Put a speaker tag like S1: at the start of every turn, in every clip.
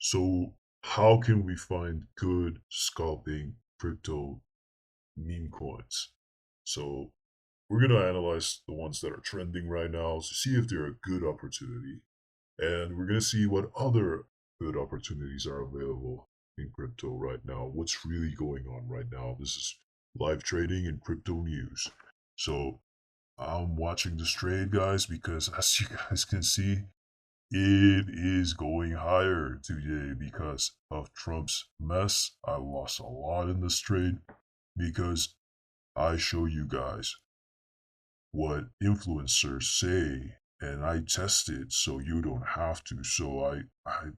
S1: So, how can we find good scalping crypto meme coins? So, we're going to analyze the ones that are trending right now to see if they're a good opportunity. And we're going to see what other good opportunities are available in crypto right now. What's really going on right now? This is live trading and crypto news. So, I'm watching this trade, guys, because as you guys can see, it is going higher today because of Trump's mess. I lost a lot in this trade because I show you guys what influencers say and I test it so you don't have to. So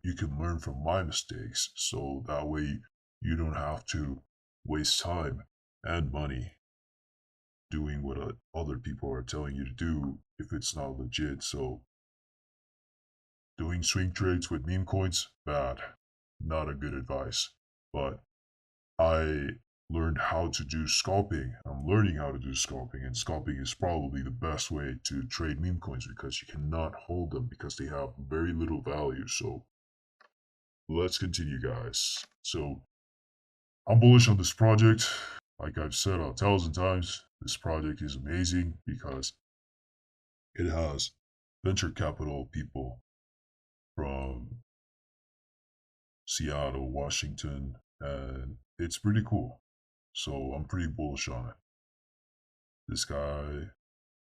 S1: you can learn from my mistakes so that way you don't have to waste time and money doing what other people are telling you to do if it's not legit. So doing swing trades with meme coins, bad. Not a good advice. But I learned how to do scalping. I'm learning how to do scalping, and scalping is probably the best way to trade meme coins because you cannot hold them because they have very little value. So let's continue, guys. So I'm bullish on this project. Like I've said 1,000 times, this project is amazing because it has venture capital people from Seattle, Washington, and it's pretty cool. So I'm pretty bullish on it. This guy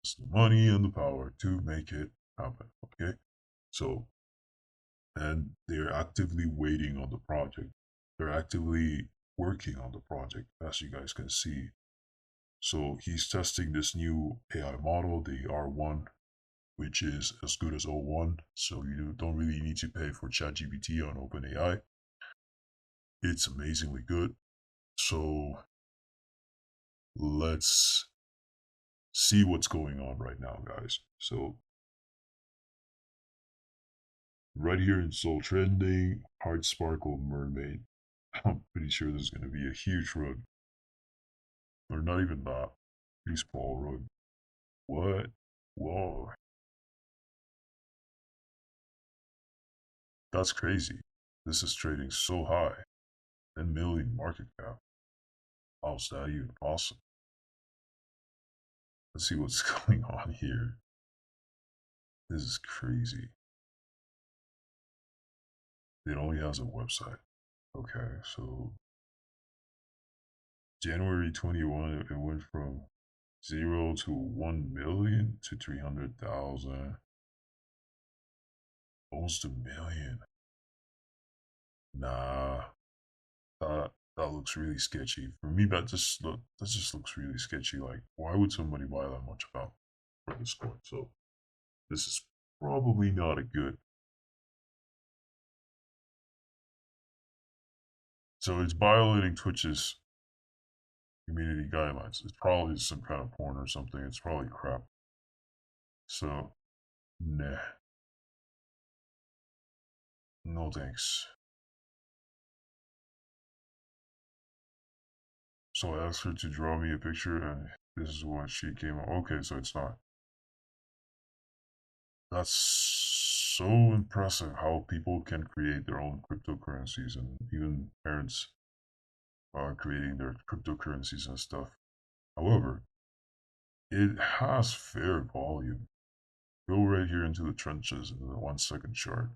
S1: has the money and the power to make it happen. Okay. So, and they're actively waiting on the project. They're actively working on the project, as you guys can see. So he's testing this new AI model, the R1, which is as good as O1. So you don't really need to pay for ChatGPT on OpenAI. It's amazingly good. So let's see what's going on right now, guys. So right here in Soul Trending, Heart Sparkle Mermaid. I'm pretty sure this is going to be a huge rug. Or not even that. Pretty small rug. What? Whoa. That's crazy. This is trading so high. 10 million market cap. How's that even possible? Let's see what's going on here. This is crazy. It only has a website. Okay, so January 21, it went from 0 to 1 million to 300,000. Almost a million. Nah, that looks really sketchy. For me, that just looks really sketchy. Like, why would somebody buy that much about for this coin? So this is probably not a good. So it's violating Twitch's community guidelines. It's probably some kind of porn or something. It's probably crap. So nah, no thanks. So I asked her to draw me a picture, and this is what she came up. Okay, so it's not. That's so impressive how people can create their own cryptocurrencies, and even parents are creating their cryptocurrencies and stuff. However, it has fair volume. Go right here into the trenches in the 1 second chart.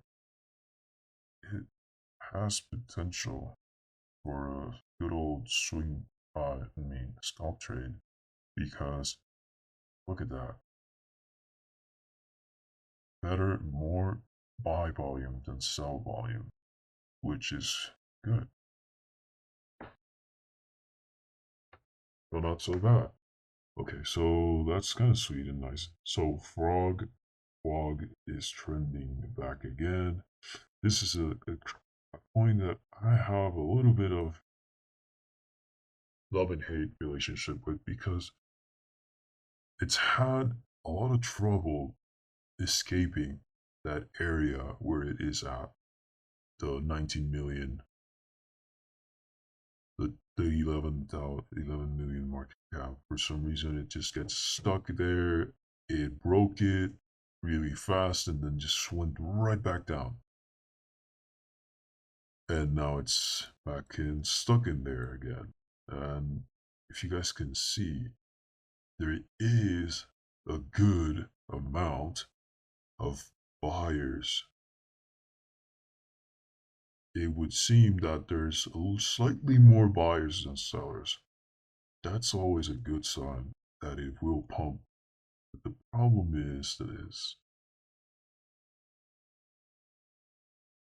S1: It has potential for a good old swing, scalp trade because look at that. Better, more buy volume than sell volume, which is good, but not so bad. Okay, so that's kind of sweet and nice. So Frog is trending back again. This is a coin that I have a little bit of love and hate relationship with because it's had a lot of trouble escaping that area where it is at, the 19 million, the 11 million market cap. For some reason, it just gets stuck there. It broke it really fast and then just went right back down. and now it's back in stuck in there again. And if you guys can see, there is a good amount of buyers. It would seem that there's slightly more buyers than sellers. That's always a good sign that it will pump. But the problem is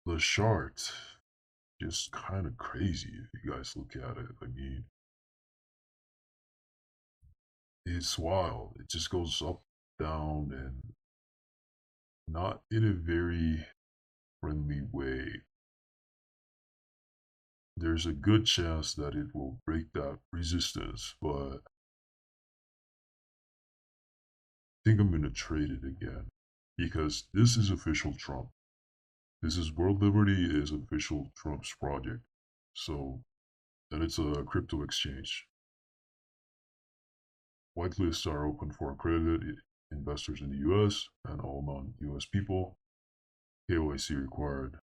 S1: the chart just kind of crazy if you guys look at it. I mean, it's wild. It just goes up, down, and not in a very friendly way. There's a good chance that it will break that resistance, but I think I'm going to trade it again because this is official Trump. This is World Liberty is official Trump's project. So, and it's a crypto exchange. Whitelists are open for accredited investors in the US and all non-US people. KYC required.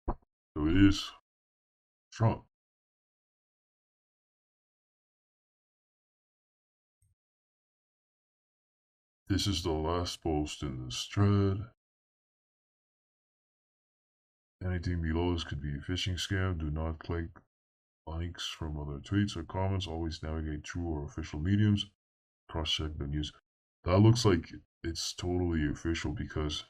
S1: So it is Trump. This is the last post in this thread. Anything below this could be a phishing scam. Do not click links from other tweets or comments. Always navigate true or official mediums. Cross-check the news. That looks like it's totally official because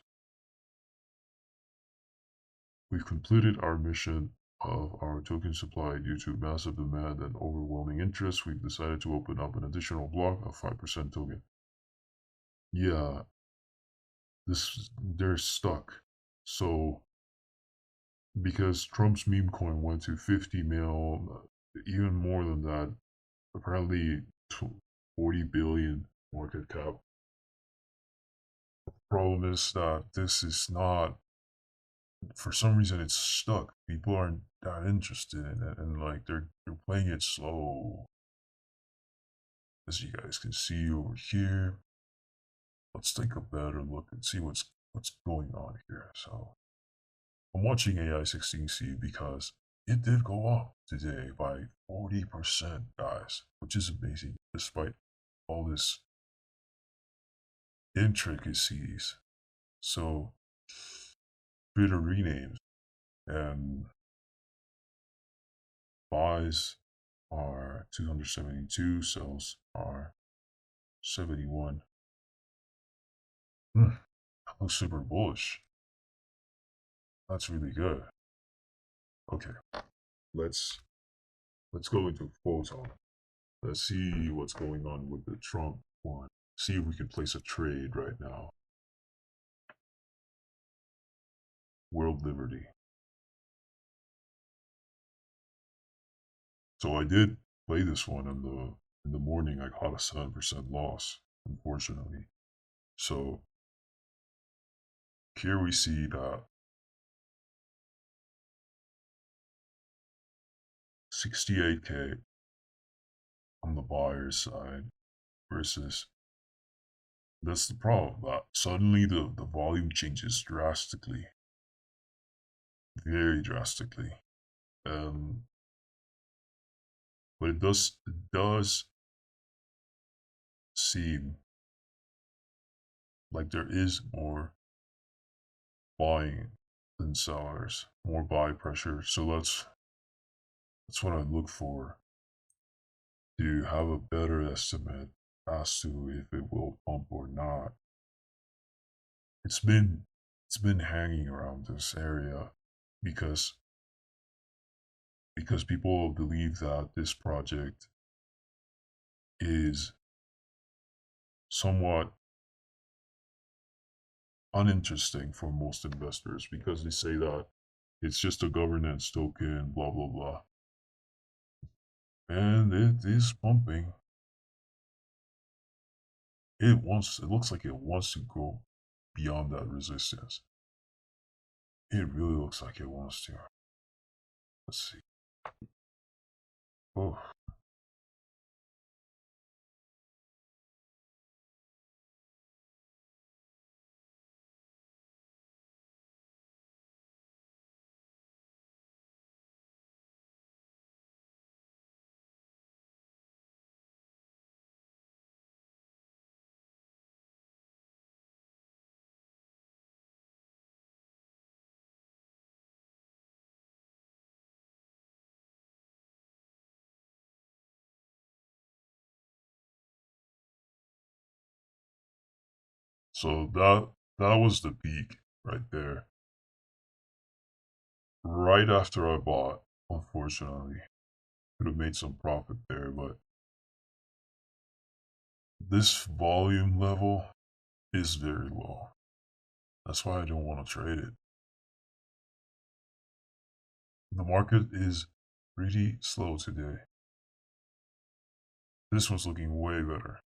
S1: we've completed our mission of our token supply due to massive demand and overwhelming interest. We've decided to open up an additional block of 5% token. Yeah, they're stuck. So because Trump's meme coin went to 50 mil, even more than that, apparently 40 billion market cap. Problem is that this is not, for some reason it's stuck. People aren't that interested in it, and like they're playing it slow. As you guys can see over here. Let's take a better look and see what's going on here. So I'm watching AI16C because it did go up today by 40%, guys, which is amazing despite all this intricacies. So Twitter renames and buys are 272, sells are 71. That looks super bullish. That's really good. Okay, let's go into Photon. Let's see what's going on with the Trump one. See if we can place a trade right now. World Liberty. So I did play this one in the morning. I caught a 7% loss, unfortunately. So here we see that 68K on the buyer's side versus, that's the problem. That suddenly the volume changes drastically, very drastically. But it does seem like there is more buying than sellers, more buy pressure. So that's what I look for, to have a better estimate as to if it will pump or not. It's been hanging around this area because people believe that this project is somewhat uninteresting for most investors because they say that it's just a governance token, blah blah blah. And it is pumping. It looks like it wants to go beyond that resistance. It really looks like it wants to. Let's see. Oh, So that was the peak right there. Right after I bought, unfortunately. Could have made some profit there, but this volume level is very low. That's why I don't want to trade it. The market is pretty slow today. This one's looking way better.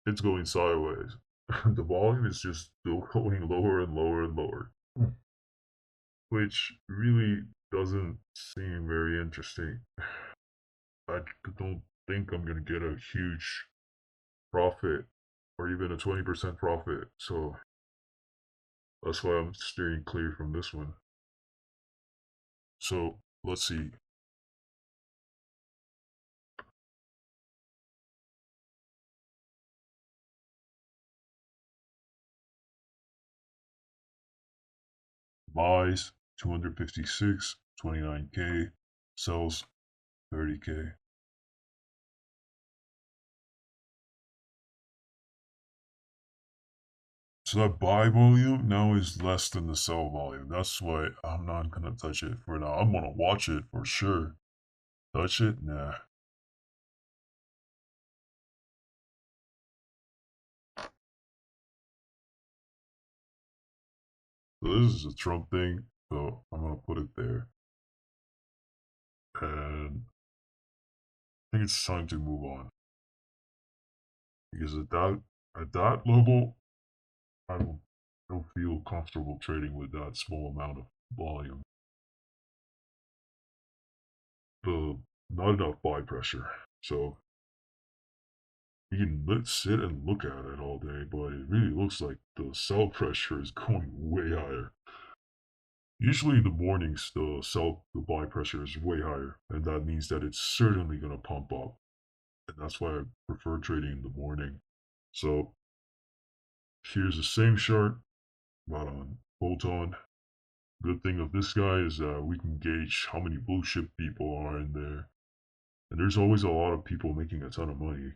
S1: It's going sideways. The volume is just still going lower and lower and lower, which really doesn't seem very interesting. I don't think I'm going to get a huge profit or even a 20% profit, so that's why I'm steering clear from this one. So let's see. Buys 256, 29K, sells 30K. So that buy volume now is less than the sell volume. That's why I'm not gonna touch it for now. I'm gonna watch it for sure. Touch it? Nah. So this is a Trump thing, so I'm gonna put it there. And I think it's time to move on. Because at that level, I don't feel comfortable trading with that small amount of volume. The not enough buy pressure. So you can sit and look at it all day, but it really looks like the sell pressure is going way higher. Usually in the mornings, the buy pressure is way higher, and that means that it's certainly going to pump up. And that's why I prefer trading in the morning. So here's the same chart, but on Photon. Good thing of this guy is that we can gauge how many blue chip people are in there. And there's always a lot of people making a ton of money.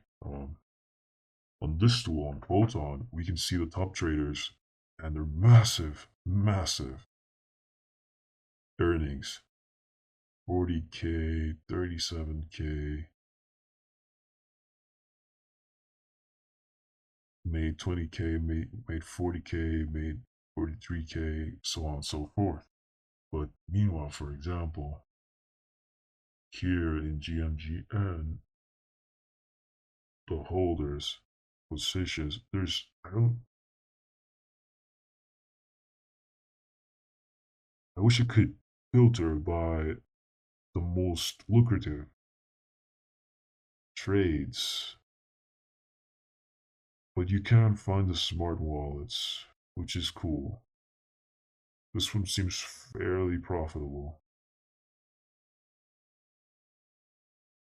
S1: On this tool, on Photon, we can see the top traders and their massive, massive earnings. 40K, 37K, made 20K, made 40K, made 43K, so on and so forth. But meanwhile, for example, here in GMGN, the holders, positions, I wish it could filter by the most lucrative trades, but you can find the smart wallets, which is cool. This one seems fairly profitable.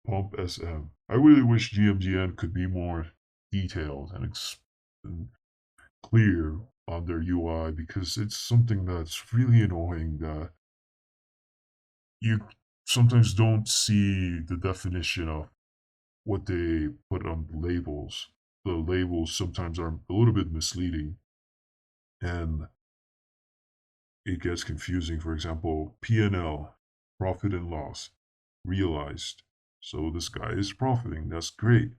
S1: Pump.fun. I really wish GMGN could be more detailed and clear on their UI because it's something that's really annoying that you sometimes don't see the definition of what they put on the labels. The labels sometimes are a little bit misleading and it gets confusing. For example, P&L, profit and loss, realized. So this guy is profiting. That's great.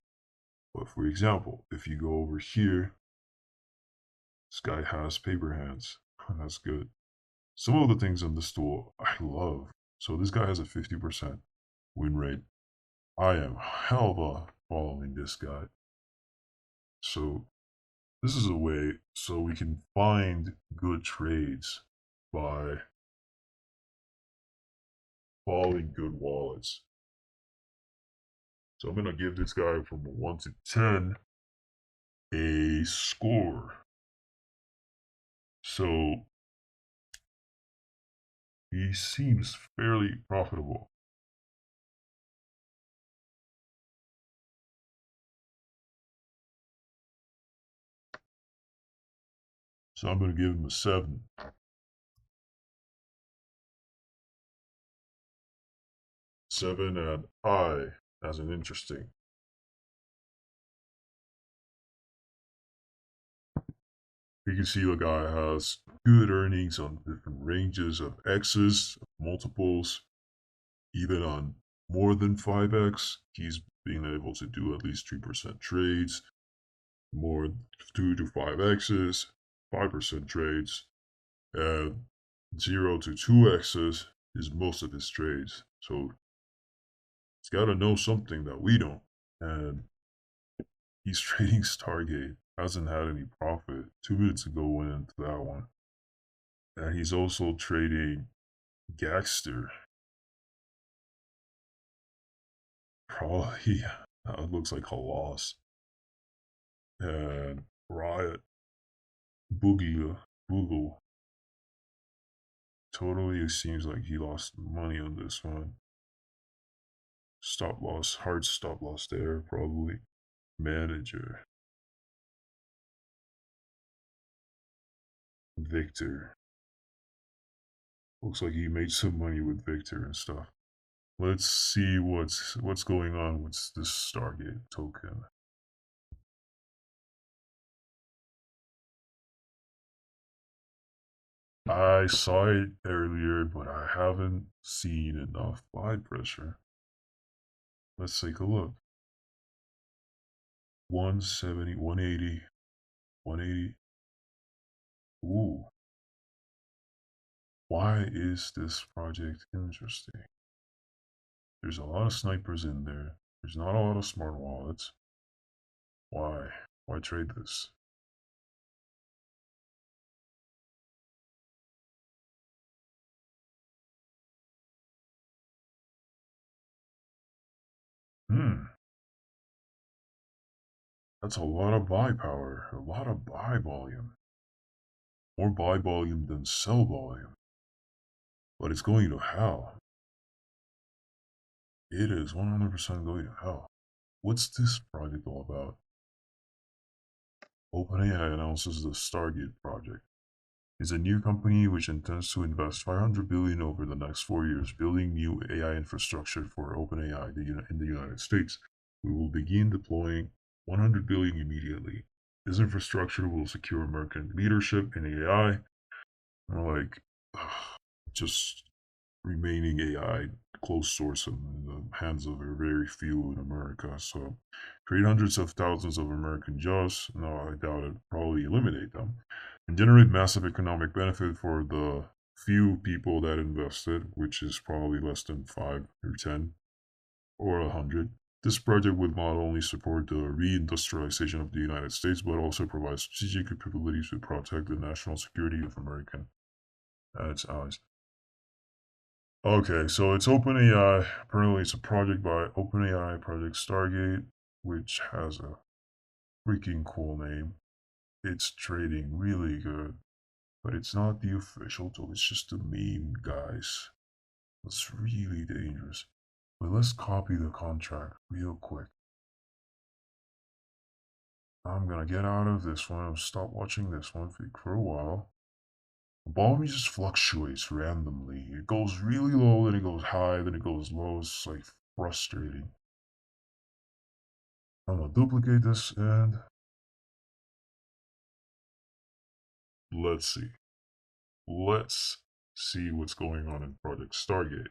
S1: But for example, if you go over here, this guy has paper hands. That's good. Some of the things on this tool I love. So this guy has a 50% win rate. I am hella following this guy. So this is a way so we can find good trades by following good wallets. So I'm gonna give this guy from 1 to 10 a score. So He seems fairly profitable. So I'm going to give him a 7. 7 and I as an interesting. You can see the guy has good earnings on different ranges of X's, multiples, even on more than 5x. He's being able to do at least 3% trades, more 2 to 5x's, 5% trades, and 0 to 2x's is most of his trades. So he's got to know something that we don't. And he's trading Stargate. Hasn't had any profit. 2 minutes ago went into that one. And he's also trading Gangster. Probably it looks like a loss. And Riot, Boogle. Totally seems like he lost money on this one. Stop loss, hard stop loss there, probably. Manager. Victor. Looks like he made some money with Victor and stuff. Let's see what's going on with this Stargate token. I saw it earlier, but I haven't seen enough buy pressure. Let's take a look. 170, 180, 180. Ooh. Why is this project interesting? There's a lot of snipers in there. There's not a lot of smart wallets. Why? Why trade this? Hmm. That's a lot of buy power. A lot of buy volume. More buy volume than sell volume. But it's going to hell. It is 100% going to hell. What's this project all about? OpenAI announces the Stargate project. It's a new company which intends to invest 500 billion over the next 4 years building new AI infrastructure for OpenAI in the United States. We will begin deploying 100 billion immediately. This infrastructure will secure American leadership in AI. Like, just remaining AI closed source in the hands of a very few in America. So create hundreds of thousands of American jobs. No, I doubt it. Probably eliminate them. And generate massive economic benefit for the few people that invested, which is probably less than 5 or 10 or 100. This project would not only support the reindustrialization of the United States, but also provide strategic capabilities to protect the national security of American and its allies. Okay, so it's OpenAI. Apparently, it's a project by OpenAI, Project Stargate, which has a freaking cool name. It's trading really good, but it's not the official tool. It's just a meme, guys. It's really dangerous. But let's copy the contract real quick. I'm gonna get out of this one and stop watching this one for a while. The volume just fluctuates randomly. It goes really low, then it goes high, then it goes low. It's like frustrating. I'm gonna duplicate this and let's see. Let's see what's going on in Project Stargate.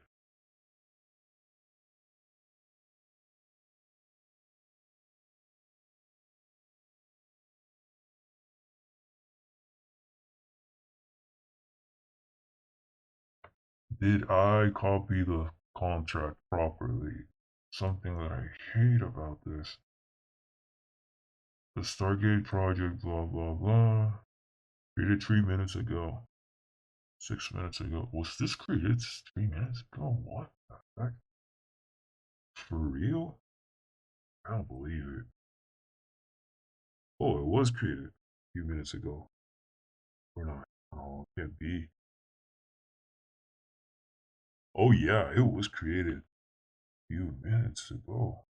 S1: Did I copy the contract properly? Something that I hate about this. The Stargate project, blah, blah, blah. Created 3 minutes ago. 6 minutes ago. Was this created 3 minutes ago? What the heck? For real? I don't believe it. Oh, it was created a few minutes ago. Or not. Oh, it can't be. Oh yeah, it was created a few minutes ago.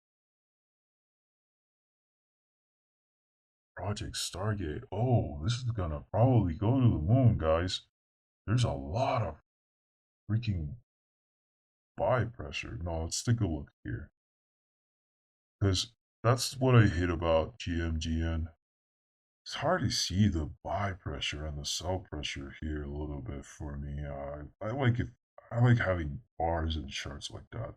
S1: Project Stargate. Oh, this is gonna probably go to the moon, guys. There's a lot of freaking buy pressure. No, let's take a look here. Because that's what I hate about GMGN. It's hard to see the buy pressure and the sell pressure here a little bit for me. I like it. I like having bars and charts like that.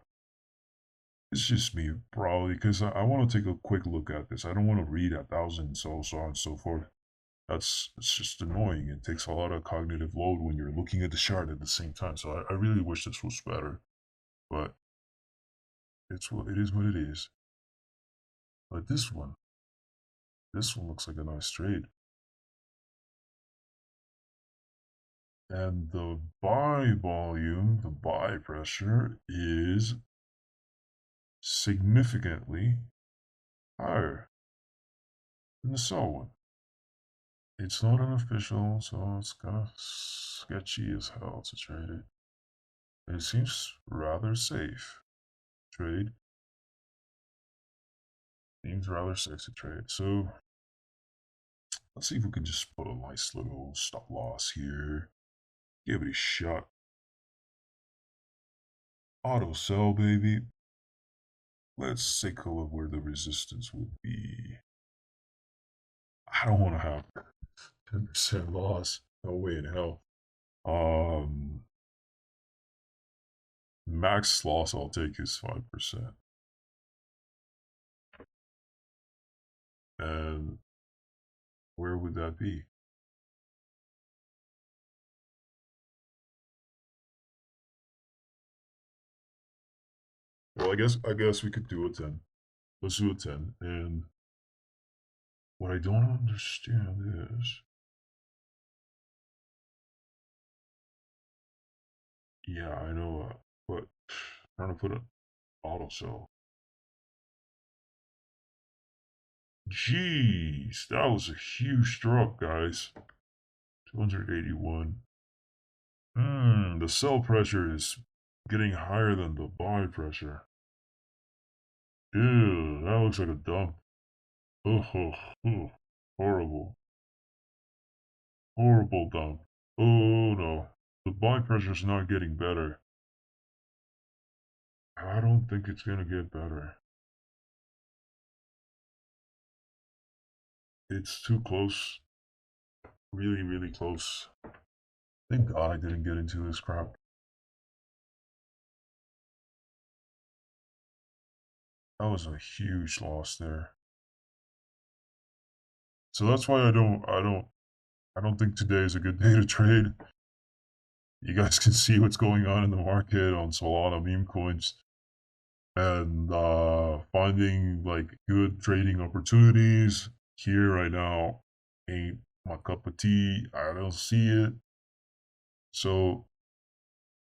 S1: It's just me, probably, because I want to take a quick look at this. I don't want to read 1,000, so on and so forth. It's just annoying. It takes a lot of cognitive load when you're looking at the chart at the same time. So I really wish this was better, but it is what it is. But this one looks like a nice trade. And the buy volume, the buy pressure is significantly higher than the sell one. It's not unofficial, so it's kind of sketchy as hell to trade it. It seems rather safe. Trade seems rather safe to trade. So let's see if we can just put a nice little stop loss here. Give it a shot. Auto sell, baby. Let's take a look where the resistance would be. I don't want to have 10% loss. No way in hell. Um, Max loss I'll take is 5%. And where would that be? Well, I guess we could do a 10. Let's do a 10. And what I don't understand is, yeah, I know, but trying to put an auto sell. Jeez, that was a huge drop, guys. 281. The sell pressure is getting higher than the buy pressure. Ew, that looks like a dump. Oh, oh, oh. Horrible. Horrible dump. Oh no. The buy pressure's not getting better. I don't think it's gonna get better. It's too close. Really, really close. Thank God I didn't get into this crap. That was a huge loss there. So that's why I don't think today is a good day to trade. You guys can see what's going on in the market on Solana meme coins, and finding like good trading opportunities here right now ain't my cup of tea. I don't see it. So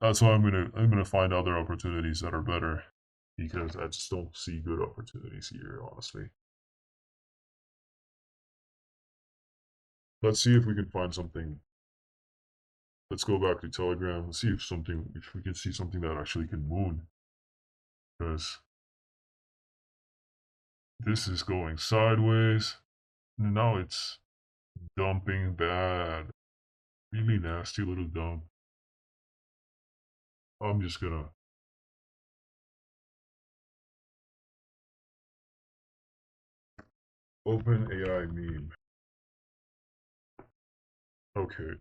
S1: that's why I'm gonna find other opportunities that are better, because I just don't see good opportunities here, honestly. Let's see if we can find something. Let's go back to Telegram. Let's see if we can see something that actually can moon. Because this is going sideways. Now it's dumping bad. Really nasty little dump. I'm just gonna open AI meme. Okay.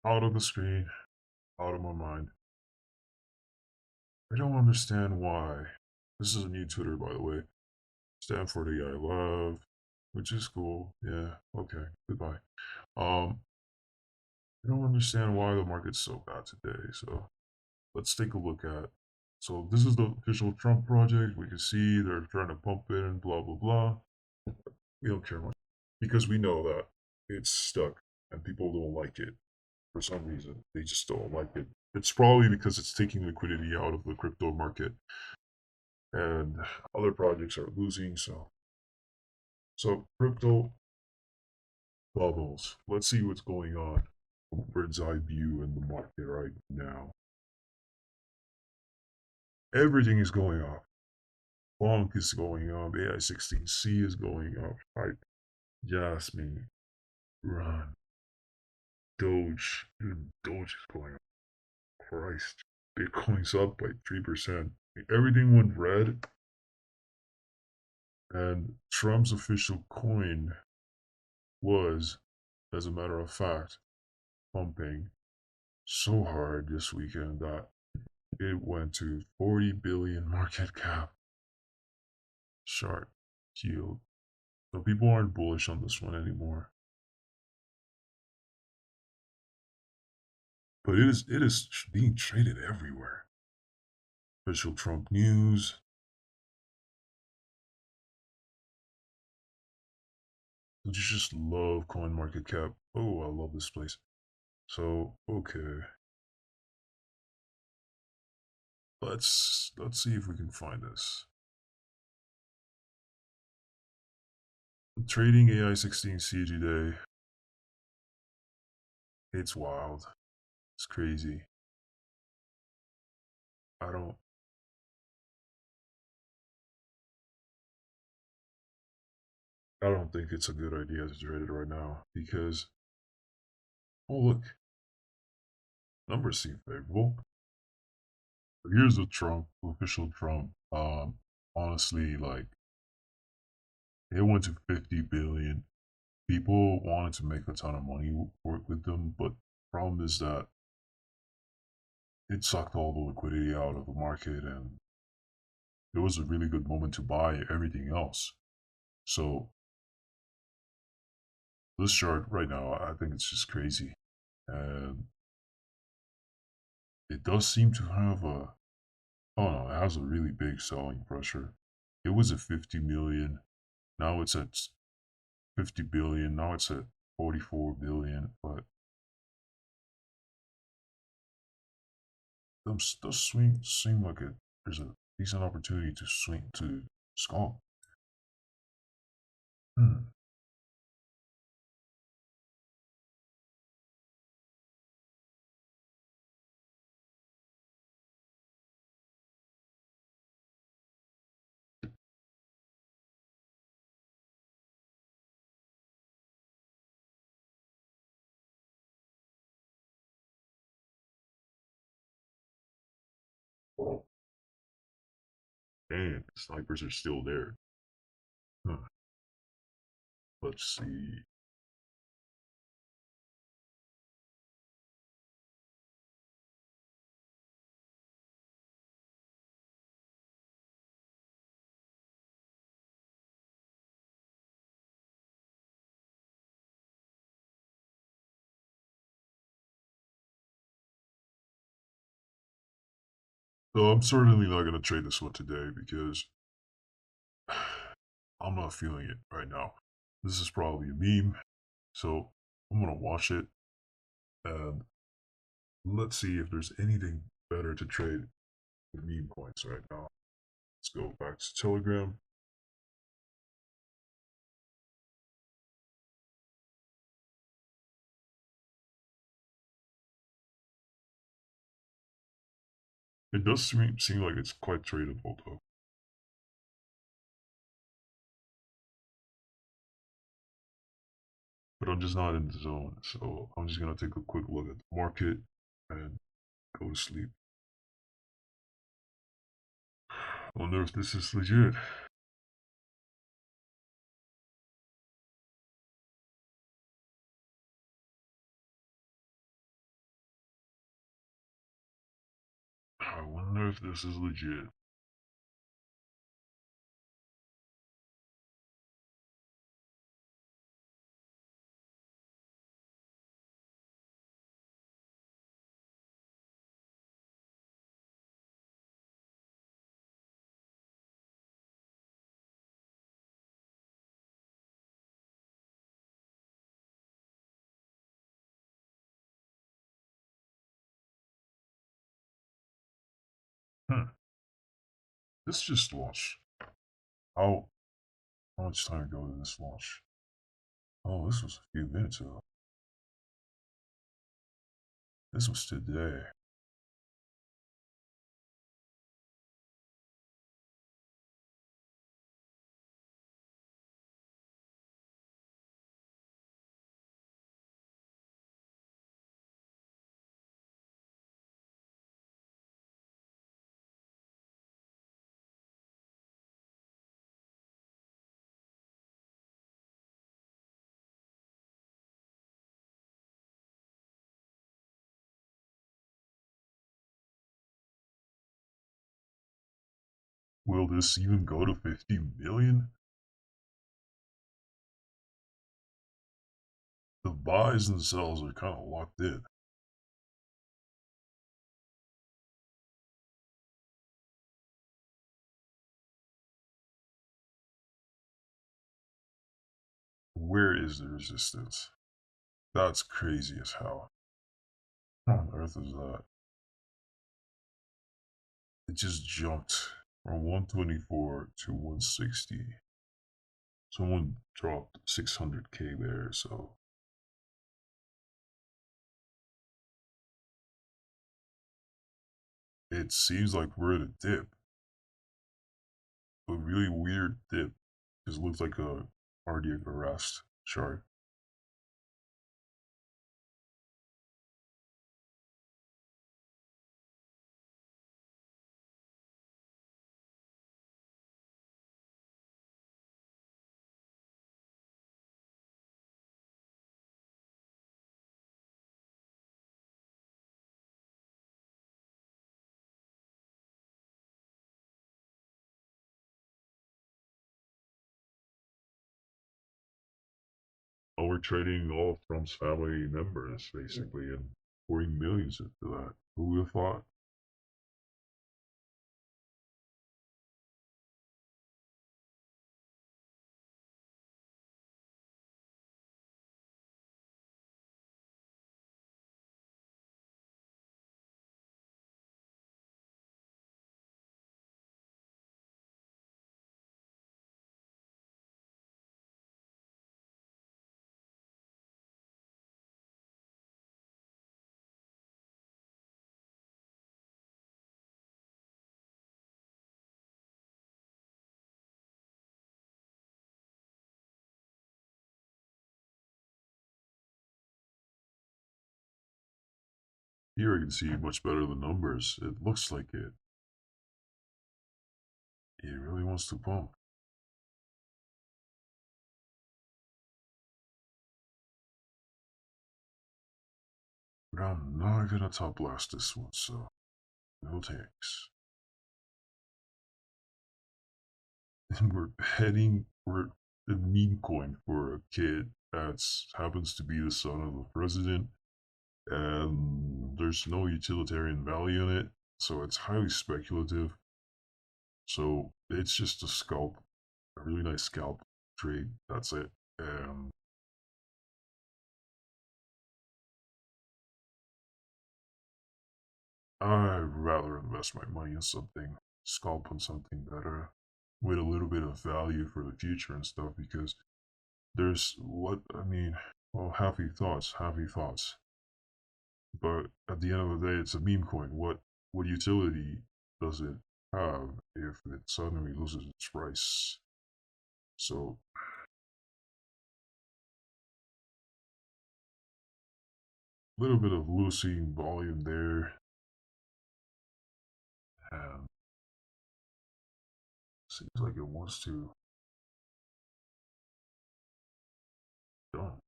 S1: Out of the screen, out of my mind. I don't understand why. This is a new Twitter, by the way. Stanford AI Love, which is cool. Yeah, okay, goodbye. I don't understand why the market's so bad today. So let's take a look at. So this is the official Trump project. We can see they're trying to pump it and blah blah blah. We don't care much because we know that it's stuck and people don't like it for some reason. They just don't like it. It's probably because it's taking liquidity out of the crypto market, and other projects are losing. So crypto bubbles. Let's see what's going on from bird's eye view in the market right now. Everything is going up. Bonk is going up. AI16C is going up. Hype. Jasmine. Run. Doge. Dude, Doge is going up. Christ. Bitcoin's up by 3%. Everything went red. And Trump's official coin was, as a matter of fact, pumping so hard this weekend that it went to 40 billion market cap. Sharp yield. So people aren't bullish on this one anymore. But it is being traded everywhere. Official Trump news. Don't you just love coin market cap? Oh, I love this place. So okay. Let's see if we can find this. I'm trading AI16C today. It's wild. It's crazy. I don't I don't think it's a good idea to trade it right now because oh look, numbers seem favorable. Here's the Trump, official Trump. Honestly, like it went to 50 billion. People wanted to make a ton of money work with them, but problem is that it sucked all the liquidity out of the market, and it was a really good moment to buy everything else. So this chart right now, I think it's just crazy, and it does seem to have a oh no, it has a really big selling pressure. It was at 50 million. Now it's at 50 billion. Now it's at 44 billion. But those swing seem like there's a decent opportunity to swing to scalp. Hmm. And snipers are still there. Huh. Let's see. So I'm certainly not gonna trade this one today because I'm not feeling it right now. This is probably a meme, so I'm gonna watch it and let's see if there's anything better to trade with meme coins right now. Let's go back to Telegram. It does seem like it's quite tradable though. But I'm just not in the zone, so I'm just gonna take a quick look at the market and go to sleep. I wonder if this is legit. I wonder if this is legit. Hmm. This just launched. How how much time ago did this launch? Oh, this was a few minutes ago. This was today. Will this even go to 50 million? The buys and sells are kind of locked in. Where is the resistance? That's crazy as hell. What on earth is that? It just jumped from 124 to 160. Someone dropped 600k there, so it seems like we're at a dip. A really weird dip. Just looks like a cardiac arrest chart. Oh, we're trading all of Trump's family members, basically, and pouring millions into that. Who would have thought? Here I can see much better the numbers. It looks like it. It really wants to pump. But I'm not gonna top blast this one, so no thanks. And we're a meme coin for a kid that happens to be the son of the president, and there's no utilitarian value in it, so it's highly speculative. So it's just a scalp, a really nice scalp trade. That's it. I'd rather invest my money in something, scalp on something better, with a little bit of value for the future and stuff. Because there's what I mean. Well, happy thoughts, happy thoughts. But at the end of the day, it's a meme coin. What utility does it have if it suddenly loses its price? So a little bit of losing volume there, and seems like it wants to dump.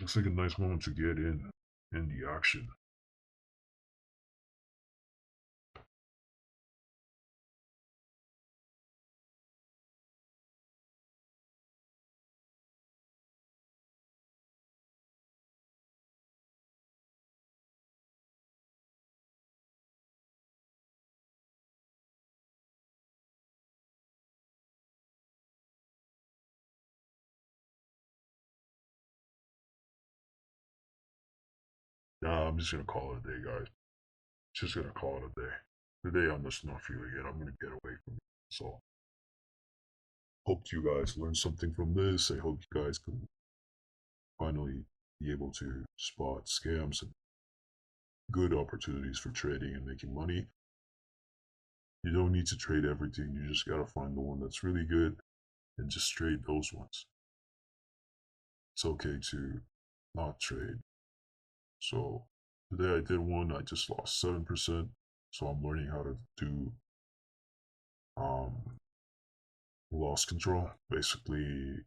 S1: Looks like a nice moment to get in the action. Nah, I'm just gonna call it a day, guys. Just gonna call it a day. Today I'm just not feeling it. I'm gonna get away from it. So hope you guys learned something from this. I hope you guys can finally be able to spot scams and good opportunities for trading and making money. You don't need to trade everything. You just gotta find the one that's really good and just trade those ones. It's okay to not trade. So today I did one. I just lost 7%. So I'm learning how to do um loss control. Basically,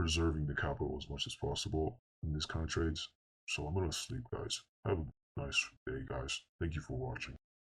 S1: preserving the capital as much as possible in this kind of trades. So I'm gonna sleep, guys. Have a nice day, guys. Thank you for watching.